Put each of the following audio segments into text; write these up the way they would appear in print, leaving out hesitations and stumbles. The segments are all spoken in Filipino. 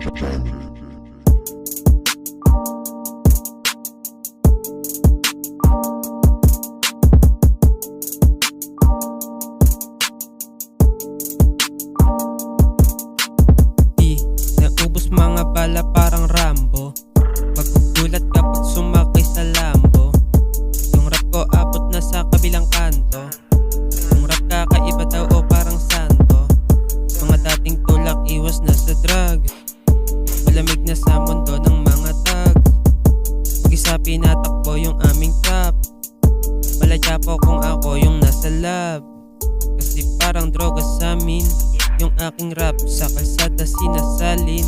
Di naubos mga bala parang Rambo. Magugulat kapag sumakay sa Lambo. Yung rap ko abot na sa kabilang kanto. Yung rap kakaiba daw o parang santo. Mga dating tulak iwas na sa drugs. Malamig na sa mundo ng mga tag. Mag-isa pinatakbo yung aming trap. Maladya po kung ako yung nasa lab. Kasi parang droga sa amin yung aking rap sa kalsada sinasalin.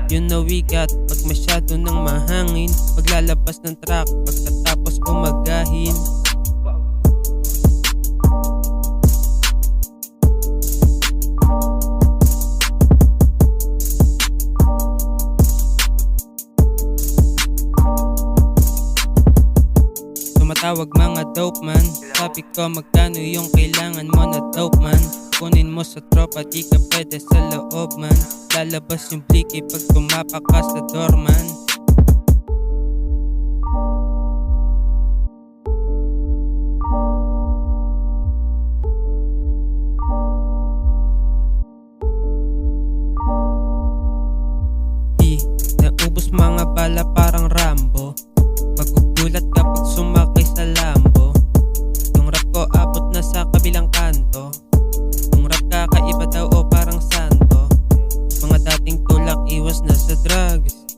You know we got pag masyado nang mahangin. Paglalabas ng track pagkatapos umagahin. Tumatawag mga dope man. Sabi ko magkano yung kailangan mo na dope man. Kunin mo sa tropa di ka pwede sa loob man. Lalabas yung bliki pag tumapa ka sa doorman. Di naubos mga bala parang Rambo. Magugulat kapag sumakay sa Lambo. Yung rap ko abot na sa kabilang kanto. Yung rap kakaiba daw o parang santo. Mga dating tulak iwas na sa drugs.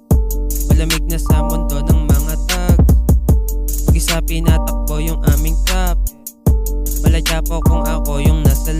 Malamig na sa mundo ng mga tag. Mag-isa pinatakbo yung aming trap. Maladya po kung ako yung nasa